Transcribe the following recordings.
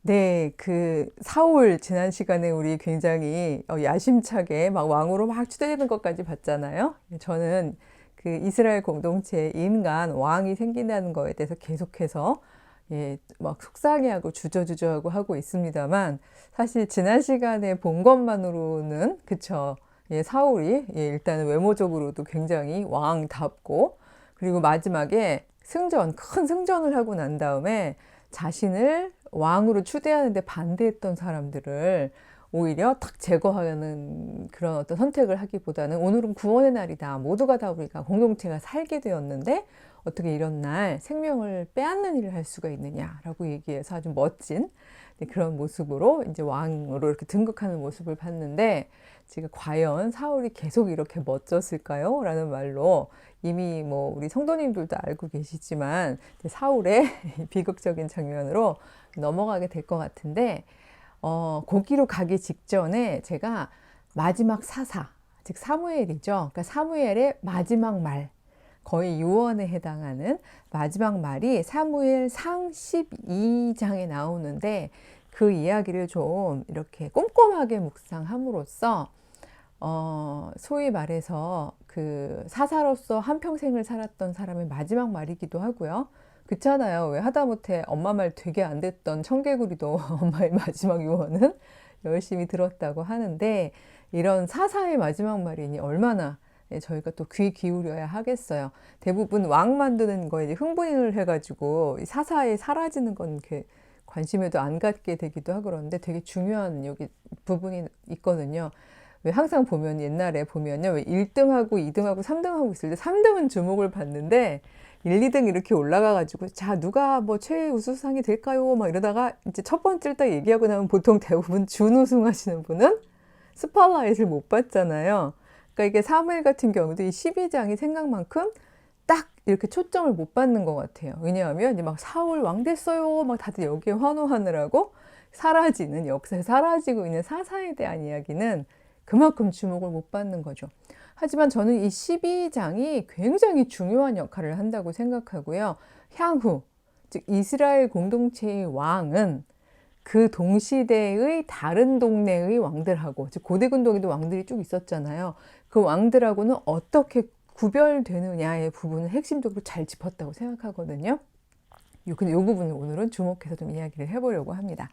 네, 사울 지난 시간에 우리 굉장히 야심차게 막 왕으로 막 추대되는 것까지 봤잖아요. 저는 그 이스라엘 공동체에 인간 왕이 생긴다는 거에 대해서 계속해서 막 속상해하고 주저주저하고 하고 있습니다만, 사실 지난 시간에 본 것만으로는 그쵸. 사울이 일단은 외모적으로도 굉장히 왕답고, 그리고 마지막에 큰 승전을 하고 난 다음에 자신을 왕으로 추대하는데 반대했던 사람들을 오히려 탁 제거하는 그런 어떤 선택을 하기보다는 오늘은 구원의 날이다. 모두가 다 우리가 공동체가 살게 되었는데 어떻게 이런 날 생명을 빼앗는 일을 할 수가 있느냐라고 얘기해서 아주 멋진 그런 모습으로 이제 왕으로 이렇게 등극하는 모습을 봤는데, 제가 과연 사울이 계속 이렇게 멋졌을까요? 라는 말로 이미 뭐 우리 성도님들도 알고 계시지만 사울의 비극적인 장면으로 넘어가게 될 것 같은데, 거기로 가기 직전에 제가 마지막 사사, 즉 사무엘이죠. 그러니까 사무엘의 마지막 말, 거의 유언에 해당하는 마지막 말이 사무엘 상 12장에 나오는데, 그 이야기를 좀 이렇게 꼼꼼하게 묵상함으로써 소위 말해서 그 사사로서 한평생을 살았던 사람의 마지막 말이기도 하고요. 그렇잖아요. 왜 하다못해 엄마 말 되게 안 됐던 청개구리도 엄마의 마지막 유언은 열심히 들었다고 하는데, 이런 사사의 마지막 말이니 얼마나 저희가 또 귀 기울여야 하겠어요. 대부분 왕 만드는 거에 흥분을 해가지고 사사에 사라지는 건 이렇게 관심에도 안 갖게 되기도 하고, 그런데 되게 중요한 여기 부분이 있거든요. 왜 항상 보면 옛날에 보면요, 왜 1등하고 2등하고 3등하고 있을 때 3등은 주목을 받는데 1, 2등 이렇게 올라가가지고 자 누가 뭐 최우수상이 될까요? 막 이러다가 이제 첫 번째를 딱 얘기하고 나면 보통 대부분 준우승 하시는 분은 스팟라이트를 못 받잖아요. 그러니까 이게 사무엘 같은 경우도 이 12장이 생각만큼 딱 이렇게 초점을 못 받는 것 같아요. 왜냐하면 이제 막 사울 왕 됐어요. 막 다들 여기에 환호하느라고 사라지는, 역사에 사라지고 있는 사사에 대한 이야기는 그만큼 주목을 못 받는 거죠. 하지만 저는 이 12장이 굉장히 중요한 역할을 한다고 생각하고요. 향후, 즉 이스라엘 공동체의 왕은 그 동시대의 다른 동네의 왕들하고, 즉 고대군동에도 왕들이 쭉 있었잖아요. 그 왕들하고는 어떻게 구별되느냐의 부분을 핵심적으로 잘 짚었다고 생각하거든요. 근데 이 부분을 오늘은 주목해서 좀 이야기를 해보려고 합니다.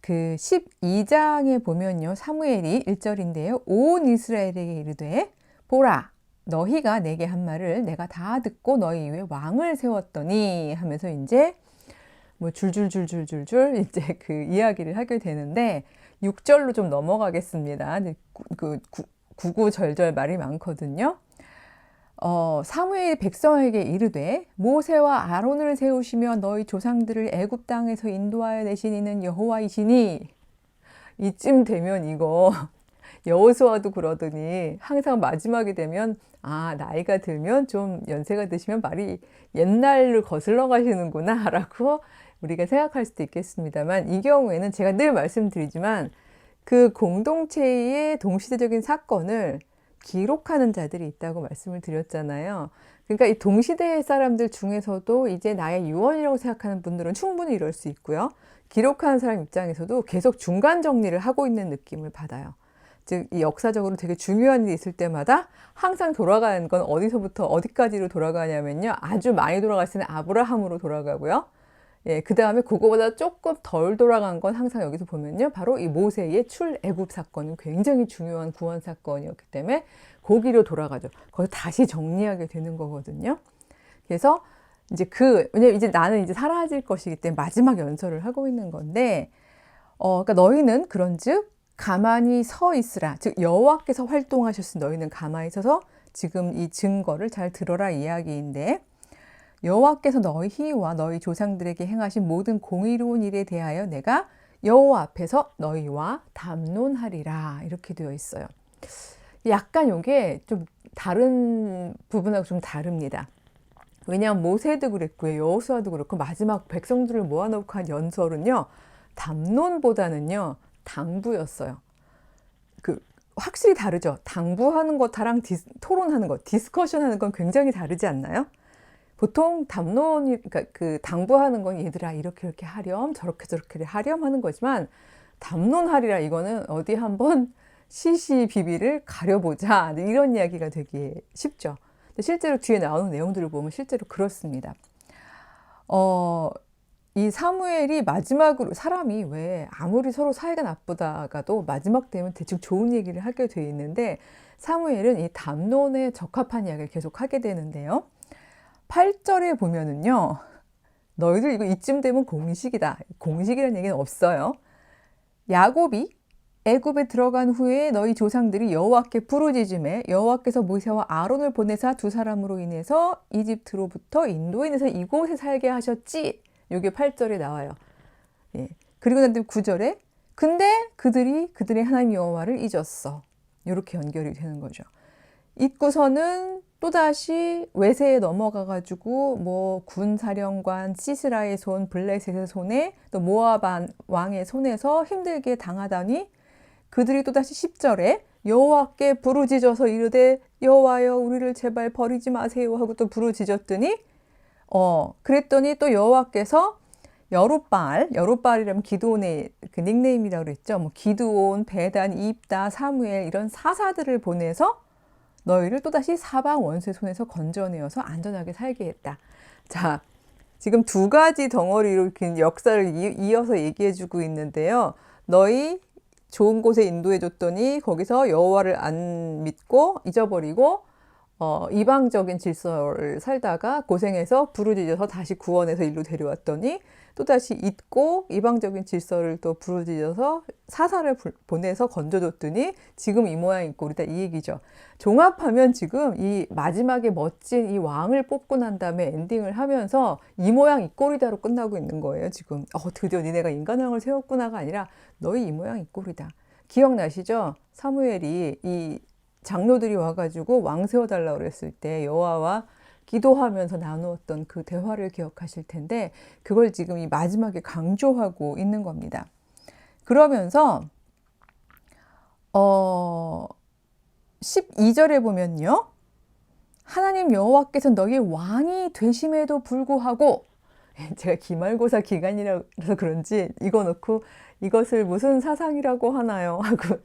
그 12장에 보면요, 사무엘이 1절인데요. 온 이스라엘에게 이르되 보라, 너희가 내게 한 말을 내가 다 듣고 너희 위에 왕을 세웠더니 하면서 이제 뭐 줄줄줄줄줄줄 이제 그 이야기를 하게 되는데, 6절로 좀 넘어가겠습니다. 구구절절 말이 많거든요. 사무엘이 백성에게 이르되 모세와 아론을 세우시며 너희 조상들을 애굽 땅에서 인도하여 내신 이는 여호와이시니. 이쯤 되면 이거 여호수아도 그러더니 항상 마지막이 되면 나이가 들면 좀 연세가 드시면 말이 옛날로 거슬러 가시는구나 라고 우리가 생각할 수도 있겠습니다만, 이 경우에는 제가 늘 말씀드리지만 그 공동체의 동시대적인 사건을 기록하는 자들이 있다고 말씀을 드렸잖아요. 그러니까 이 동시대의 사람들 중에서도 이제 나의 유언이라고 생각하는 분들은 충분히 이럴 수 있고요. 기록하는 사람 입장에서도 계속 중간 정리를 하고 있는 느낌을 받아요. 즉, 이 역사적으로 되게 중요한 일이 있을 때마다 항상 돌아가는 건 어디서부터 어디까지로 돌아가냐면요, 아주 많이 돌아갈 때는 아브라함으로 돌아가고요. 그 다음에 그거보다 조금 덜 돌아간 건 항상 여기서 보면요, 바로 이 모세의 출애굽 사건은 굉장히 중요한 구원 사건이었기 때문에 거기로 돌아가죠. 거기서 다시 정리하게 되는 거거든요. 그래서 이제 왜냐면 이제 나는 이제 사라질 것이기 때문에 마지막 연설을 하고 있는 건데, 그러니까 너희는 그런즉 가만히 서 있으라. 즉 여호와께서 활동하셨으니 너희는 가만히 서서 지금 이 증거를 잘 들어라 이야기인데, 여호와께서 너희와 너희 조상들에게 행하신 모든 공의로운 일에 대하여 내가 여호와 앞에서 너희와 담론하리라, 이렇게 되어 있어요. 약간 이게 좀 다른 부분하고 좀 다릅니다. 왜냐하면 모세도 그랬고요, 여호수아도 그렇고 마지막 백성들을 모아놓고 한 연설은요, 담론보다는요 당부였어요. 확실히 다르죠. 당부하는 것랑 토론하는 것, 디스커션하는 건 굉장히 다르지 않나요? 보통 담론이, 그러니까 그 당부하는 건 얘들아 이렇게 이렇게 하렴, 저렇게 저렇게 하렴 하는 거지만 담론하리라 이거는 어디 한번 시시비비를 가려보자 이런 이야기가 되기 쉽죠. 근데 실제로 뒤에 나오는 내용들을 보면 실제로 그렇습니다. 이 사무엘이 마지막으로 사람이 왜 아무리 서로 사이가 나쁘다가도 마지막 되면 대충 좋은 얘기를 하게 돼 있는데 사무엘은 이 담론에 적합한 이야기를 계속 하게 되는데요. 8절에 보면은요. 너희들 이거 이쯤 되면 공식이다. 공식이라는 얘기는 없어요. 야곱이 애굽에 들어간 후에 너희 조상들이 여호와께 부르짖음에 여호와께서 모세와 아론을 보내사 두 사람으로 인해서 이집트로부터 인도에 내서 이곳에 살게 하셨지. 이게 8절에 나와요. 예. 그리고 난 다음에 9절에 근데 그들의 하나님 여호와를 잊었어. 이렇게 연결이 되는 거죠. 잊고서는 또다시 외세에 넘어가가지고 뭐 군사령관 시스라의 손, 블레셋의 손에 또 모압 왕의 손에서 힘들게 당하다니 그들이 또다시 10절에 여호와께 부르짖어서 이르되 여호와여 우리를 제발 버리지 마세요 하고 또 부르짖었더니 그랬더니 또 여호와께서 여룻바알이라면 기드온의 그 닉네임이라고 그랬죠. 뭐 기드온, 베단, 입다, 사무엘 이런 사사들을 보내서 너희를 또다시 사방 원수의 손에서 건져내어서 안전하게 살게 했다. 자, 지금 두 가지 덩어리로 이렇게 역사를 이어서 얘기해주고 있는데요. 너희 좋은 곳에 인도해줬더니 거기서 여호와를 안 믿고 잊어버리고 이방적인 질서를 살다가 고생해서 부르짖어서 다시 구원해서 일로 데려왔더니 또다시 잊고 이방적인 질서를 또 부르짖어서 사사를 보내서 건져줬더니 지금 이 모양 이 꼴이다 이 얘기죠. 종합하면 지금 이 마지막에 멋진 이 왕을 뽑고 난 다음에 엔딩을 하면서 이 모양 이 꼴이다로 끝나고 있는 거예요. 지금 드디어 니네가 인간왕을 세웠구나가 아니라 너희 이 모양 이 꼴이다. 기억나시죠? 사무엘이 이 장로들이 와가지고 왕 세워달라고 그랬을 때 여호와와 기도하면서 나누었던 그 대화를 기억하실 텐데 그걸 지금 이 마지막에 강조하고 있는 겁니다. 그러면서 12절에 보면요. 하나님 여호와께서 너희 왕이 되심에도 불구하고 제가 기말고사 기간이라서 그런지 이거 놓고 이것을 무슨 사상이라고 하나요? 하고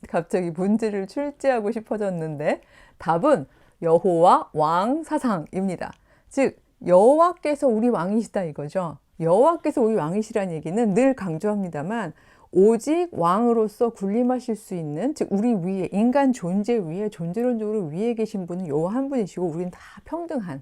갑자기 문제를 출제하고 싶어졌는데 답은 여호와 왕 사상입니다. 즉 여호와께서 우리 왕이시다 이거죠. 여호와께서 우리 왕이시라는 얘기는 늘 강조합니다만 오직 왕으로서 군림하실 수 있는 즉 우리 위에 인간 존재 위에 존재론적으로 위에 계신 분은 여호와 한 분이시고 우리는 다 평등한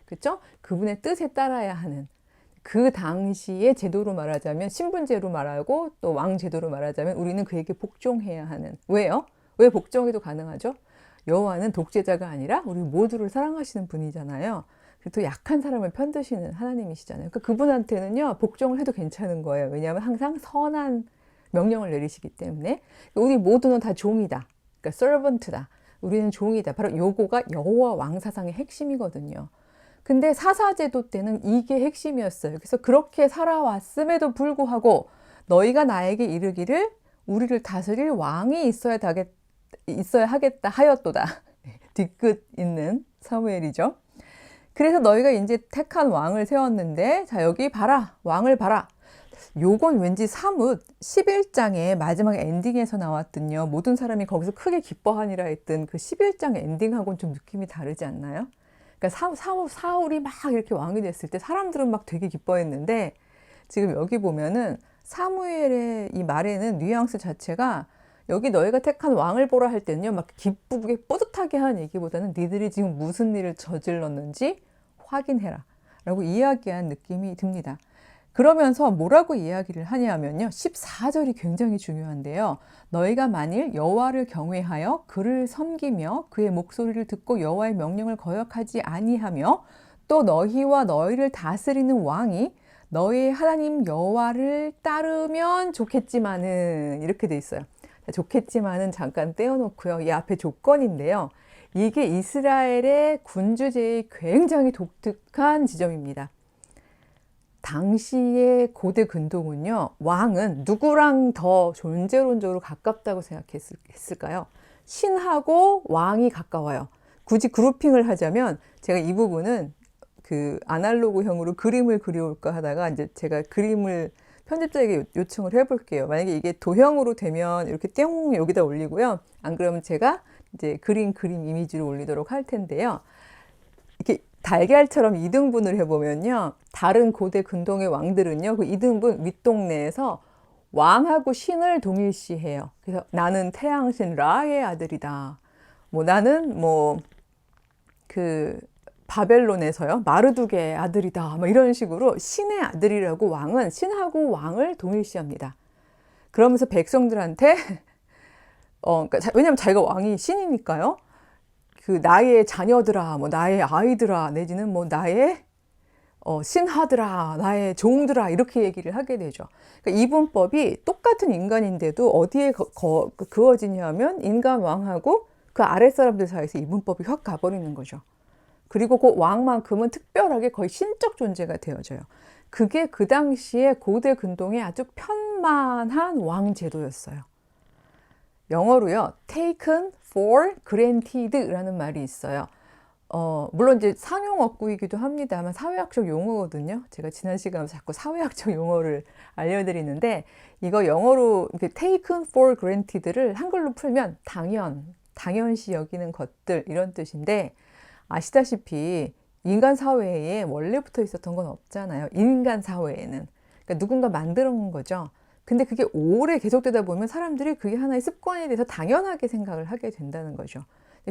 그렇죠? 그분의 뜻에 따라야 하는 그 당시의 제도로 말하자면 신분제로 말하고 또 왕제도로 말하자면 우리는 그에게 복종해야 하는 왜요? 왜 복종해도 가능하죠? 여호와는 독재자가 아니라 우리 모두를 사랑하시는 분이잖아요. 또 약한 사람을 편드시는 하나님이시잖아요. 그러니까 그분한테는요 복종을 해도 괜찮은 거예요. 왜냐하면 항상 선한 명령을 내리시기 때문에 우리 모두는 다 종이다. 그러니까 servant다. 우리는 종이다. 바로 요거가 여호와 왕 사상의 핵심이거든요. 근데 사사제도 때는 이게 핵심이었어요. 그래서 그렇게 살아왔음에도 불구하고 너희가 나에게 이르기를 우리를 다스릴 왕이 있어야 하겠다 하였도다. 뒤끝 있는 사무엘이죠. 그래서 너희가 이제 택한 왕을 세웠는데 자 여기 봐라 왕을 봐라. 요건 왠지 사뭇 11장의 마지막 엔딩에서 나왔던요. 모든 사람이 거기서 크게 기뻐하니라 했던 그 11장 엔딩하고는 좀 느낌이 다르지 않나요? 그러니까 사울이 막 이렇게 왕이 됐을 때 사람들은 막 되게 기뻐했는데 지금 여기 보면은 사무엘의 이 말에는 뉘앙스 자체가 여기 너희가 택한 왕을 보라 할 때는요 막 기쁘게 뿌듯하게 하는 얘기보다는 니들이 지금 무슨 일을 저질렀는지 확인해라 라고 이야기한 느낌이 듭니다. 그러면서 뭐라고 이야기를 하냐면요 14절이 굉장히 중요한데요. 너희가 만일 여호와를 경외하여 그를 섬기며 그의 목소리를 듣고 여호와의 명령을 거역하지 아니하며 또 너희와 너희를 다스리는 왕이 너희 하나님 여호와를 따르면 좋겠지만은 이렇게 돼 있어요. 좋겠지만은 잠깐 떼어놓고요. 이 앞에 조건인데요. 이게 이스라엘의 군주제의 굉장히 독특한 지점입니다. 당시의 고대 근동은요. 왕은 누구랑 더 존재론적으로 가깝다고 생각했을까요? 신하고 왕이 가까워요. 굳이 그룹핑을 하자면 제가 이 부분은 그 아날로그형으로 그림을 그려올까 하다가 이제 제가 그림을 편집자에게 요청을 해볼게요. 만약에 이게 도형으로 되면 이렇게 띵 여기다 올리고요. 안 그러면 제가 이제 그림 이미지로 올리도록 할 텐데요. 이렇게 달걀처럼 이등분을 해보면요. 다른 고대 근동의 왕들은요. 그 이등분 윗동네에서 왕하고 신을 동일시해요. 그래서 나는 태양신 라의 아들이다. 뭐 나는 뭐 그 바벨론에서요. 마르두게의 아들이다. 뭐 이런 식으로 신의 아들이라고 왕은 신하고 왕을 동일시합니다. 그러면서 백성들한테 그러니까 왜냐면 자기가 왕이 신이니까요. 그 나의 자녀들아, 뭐 나의 아이들아, 내지는 뭐 나의 신하들아, 나의 종들아 이렇게 얘기를 하게 되죠. 그러니까 이분법이 똑같은 인간인데도 어디에 그어지냐면 인간 왕하고 그 아랫사람들 사이에서 이분법이 확 가버리는 거죠. 그리고 그 왕만큼은 특별하게 거의 신적 존재가 되어져요. 그게 그 당시에 고대 근동의 아주 편만한 왕 제도였어요. 영어로요, taken for granted라는 말이 있어요. 물론 이제 상용어구이기도 합니다만 사회학적 용어거든요. 제가 지난 시간에 자꾸 사회학적 용어를 알려드리는데 이거 영어로 taken for granted를 한글로 풀면 당연시 여기는 것들 이런 뜻인데 아시다시피 인간 사회에 원래부터 있었던 건 없잖아요. 인간 사회에는. 그러니까 누군가 만들어 놓은 거죠. 근데 그게 오래 계속되다 보면 사람들이 그게 하나의 습관에 대해서 당연하게 생각을 하게 된다는 거죠.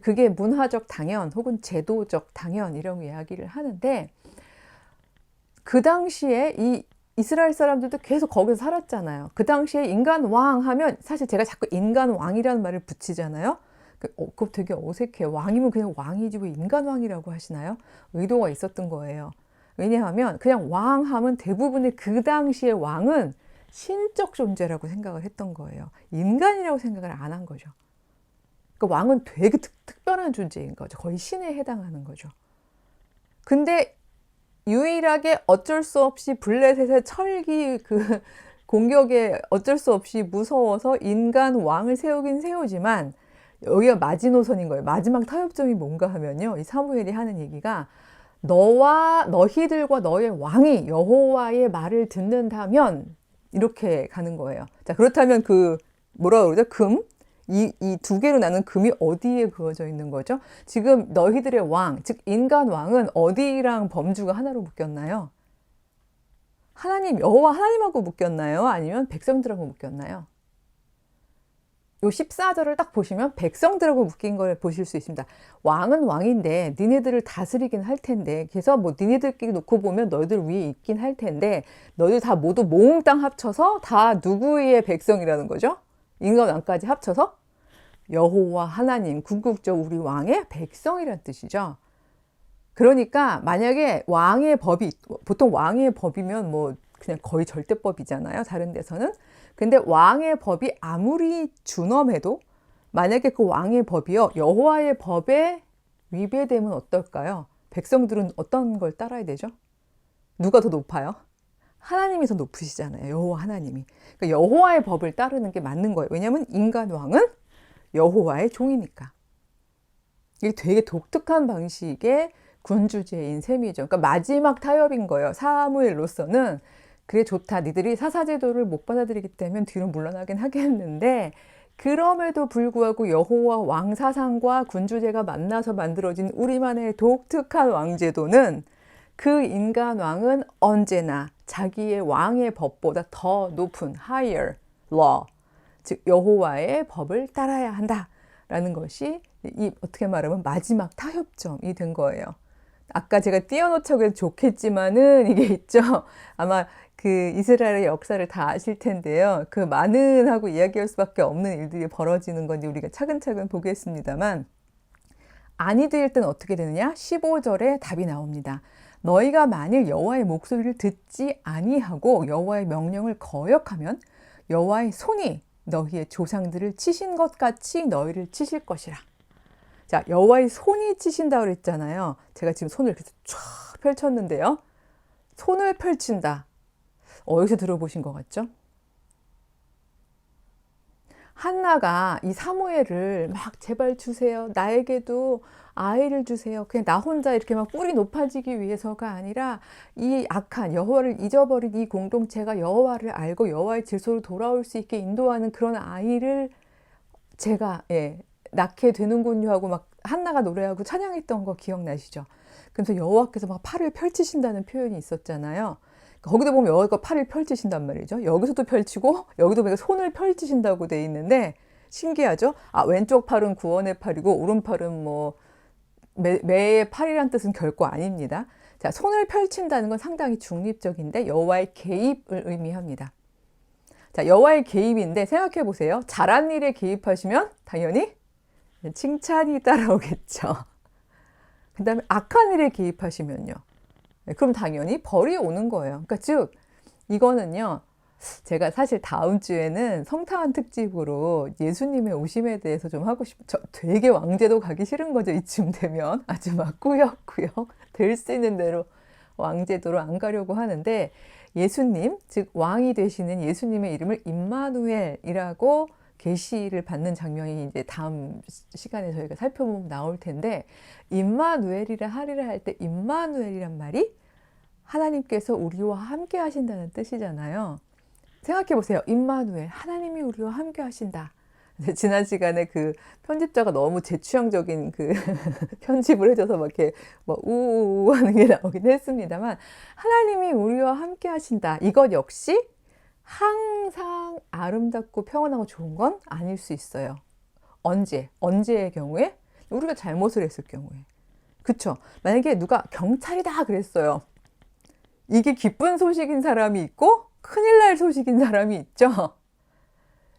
그게 문화적 당연 혹은 제도적 당연이라고 이야기를 하는데 그 당시에 이 이스라엘 사람들도 계속 거기서 살았잖아요. 그 당시에 인간 왕 하면 사실 제가 자꾸 인간 왕이라는 말을 붙이잖아요. 그거 되게 어색해요. 왕이면 그냥 왕이지 왜 인간 왕이라고 하시나요? 의도가 있었던 거예요. 왜냐하면 그냥 왕 하면 대부분의 그 당시의 왕은 신적 존재라고 생각을 했던 거예요. 인간이라고 생각을 안 한 거죠. 그러니까 왕은 되게 특별한 존재인 거죠. 거의 신에 해당하는 거죠. 근데 유일하게 어쩔 수 없이 블레셋의 철기 그 공격에 어쩔 수 없이 무서워서 인간 왕을 세우긴 세우지만 여기가 마지노선인 거예요. 마지막 타협점이 뭔가 하면요. 이 사무엘이 하는 얘기가 너희들과 너의 왕이 여호와의 말을 듣는다면 이렇게 가는 거예요. 자, 그렇다면 그 뭐라 그러죠? 금? 이 두 개로 나눈 금이 어디에 그어져 있는 거죠? 지금 너희들의 왕, 즉 인간 왕은 어디랑 범주가 하나로 묶였나요? 여호와 하나님하고 묶였나요? 아니면 백성들하고 묶였나요? 요 14절을 딱 보시면 백성들하고 묶인 걸 보실 수 있습니다. 왕은 왕인데 니네들을 다스리긴 할 텐데 그래서 뭐 니네들끼리 놓고 보면 너희들 위에 있긴 할 텐데 너희들 다 모두 몽땅 합쳐서 다 누구의 백성이라는 거죠? 인간 왕까지 합쳐서 여호와 하나님 궁극적 우리 왕의 백성이란 뜻이죠. 그러니까 만약에 왕의 법이 보통 왕의 법이면 뭐 그냥 거의 절대법이잖아요. 다른 데서는. 근데 왕의 법이 아무리 준엄해도 만약에 그 왕의 법이요 여호와의 법에 위배되면 어떨까요? 백성들은 어떤 걸 따라야 되죠? 누가 더 높아요? 하나님이 더 높으시잖아요. 여호와 하나님이. 그러니까 여호와의 법을 따르는 게 맞는 거예요. 왜냐하면 인간 왕은 여호와의 종이니까. 이게 되게 독특한 방식의 군주제인 셈이죠. 그러니까 마지막 타협인 거예요. 사무엘로서는 그래 좋다. 니들이 사사제도를 못 받아들이기 때문에 뒤로 물러나긴 하겠는데 그럼에도 불구하고 여호와 왕사상과 군주제가 만나서 만들어진 우리만의 독특한 왕제도는 그 인간 왕은 언제나 자기의 왕의 법보다 더 높은 higher law, 즉 여호와의 법을 따라야 한다라는 것이 이 어떻게 말하면 마지막 타협점이 된 거예요. 아까 제가 띄워놓자고 해도 좋겠지만은 이게 있죠. 아마 그 이스라엘의 역사를 다 아실 텐데요. 그 많은 하고 이야기할 수밖에 없는 일들이 벌어지는 건지 우리가 차근차근 보겠습니다만 아니 될 때는 어떻게 되느냐? 15절에 답이 나옵니다. 너희가 만일 여호와의 목소리를 듣지 아니하고 여호와의 명령을 거역하면 여호와의 손이 너희의 조상들을 치신 것 같이 너희를 치실 것이라. 자, 여호와의 손이 치신다고 그랬잖아요. 제가 지금 손을 이렇게 쫙 펼쳤는데요. 손을 펼친다. 어디서 들어보신 것 같죠? 한나가 이 사무엘을 막 제발 주세요. 나에게도 아이를 주세요. 그냥 나 혼자 이렇게 막 뿔이 높아지기 위해서가 아니라 이 악한 여호와를 잊어버린 이 공동체가 여호와를 알고 여호와의 질서로 돌아올 수 있게 인도하는 그런 아이를 제가 낳게 되는군요 하고 막 한나가 노래하고 찬양했던 거 기억나시죠? 그래서 여호와께서 막 팔을 펼치신다는 표현이 있었잖아요. 거기도 보면 여호와가 팔을 펼치신단 말이죠. 여기서도 펼치고 여기도 보니까 손을 펼치신다고 돼 있는데 신기하죠? 아, 왼쪽 팔은 구원의 팔이고 오른팔은 뭐 매의 팔이란 뜻은 결코 아닙니다. 자, 손을 펼친다는 건 상당히 중립적인데 여호와의 개입을 의미합니다. 자, 여호와의 개입인데 생각해 보세요. 잘한 일에 개입하시면 당연히 칭찬이 따라오겠죠. 그 다음에 악한 일에 개입하시면요. 그럼 당연히 벌이 오는 거예요. 그러니까 즉 이거는요. 제가 사실 다음 주에는 성탄 특집으로 예수님의 오심에 대해서 좀 하고 되게 왕제도 가기 싫은 거죠. 이쯤 되면 아주 막 꾸역꾸역 될 수 있는 대로 왕제도로 안 가려고 하는데 예수님, 즉 왕이 되시는 예수님의 이름을 임마누엘이라고 계시를 받는 장면이 이제 다음 시간에 저희가 살펴보면 나올 텐데 임마누엘이라 하리라 할 때 임마누엘이란 말이 하나님께서 우리와 함께 하신다는 뜻이잖아요. 생각해 보세요. 임마누엘, 하나님이 우리와 함께 하신다. 지난 시간에 그 편집자가 너무 제 취향적인 그 편집을 해줘서 막 이렇게 뭐 우우우 하는 게 나오긴 했습니다만 하나님이 우리와 함께 하신다. 이것 역시 항상 아름답고 평온하고 좋은 건 아닐 수 있어요. 언제의 경우에? 우리가 잘못을 했을 경우에. 그쵸? 만약에 누가 경찰이다 그랬어요. 이게 기쁜 소식인 사람이 있고 큰일 날 소식인 사람이 있죠.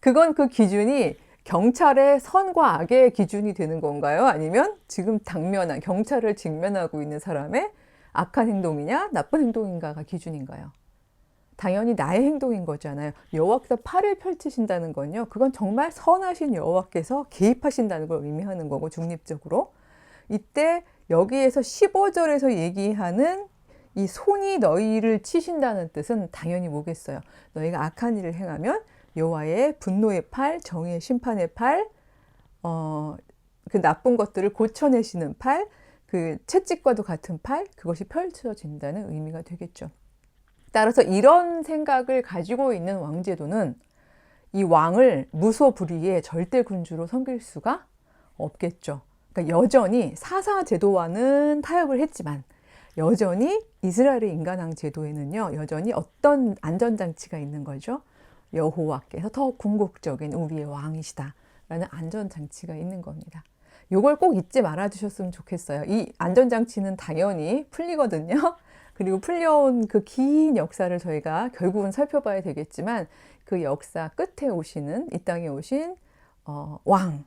그건 그 기준이 경찰의 선과 악의 기준이 되는 건가요? 아니면 지금 경찰을 직면하고 있는 사람의 악한 행동이냐 나쁜 행동인가가 기준인가요? 당연히 나의 행동인 거잖아요. 여호와께서 팔을 펼치신다는 건요. 그건 정말 선하신 여호와께서 개입하신다는 걸 의미하는 거고 중립적으로. 이때 여기에서 15절에서 얘기하는 이 손이 너희를 치신다는 뜻은 당연히 뭐겠어요? 너희가 악한 일을 행하면 여호와의 분노의 팔, 정의의 심판의 팔, 그 나쁜 것들을 고쳐내시는 팔, 그 채찍과도 같은 팔, 그것이 펼쳐진다는 의미가 되겠죠. 따라서 이런 생각을 가지고 있는 왕제도는 이 왕을 무소불위의 절대 군주로 섬길 수가 없겠죠. 그러니까 여전히 사사 제도와는 타협을 했지만 여전히 이스라엘의 인간왕 제도에는요, 여전히 어떤 안전장치가 있는 거죠. 여호와께서 더 궁극적인 우리의 왕이시다라는 안전장치가 있는 겁니다. 이걸 꼭 잊지 말아 주셨으면 좋겠어요. 이 안전장치는 당연히 풀리거든요. 그리고 풀려온 그 긴 역사를 저희가 결국은 살펴봐야 되겠지만 그 역사 끝에 오시는 이 땅에 오신 왕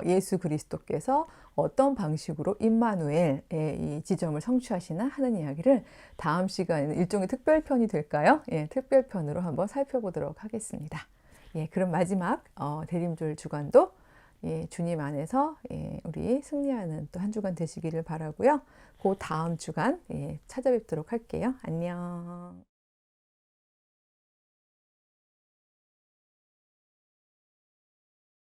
예수 그리스도께서 어떤 방식으로 임마누엘의 이 지점을 성취하시나 하는 이야기를 다음 시간에는 일종의 특별편이 될까요? 예, 특별편으로 한번 살펴보도록 하겠습니다. 예, 그럼 마지막 대림절 주간도 주님 안에서 우리 승리하는 또 한 주간 되시기를 바라고요. 그 다음 주간 찾아뵙도록 할게요. 안녕.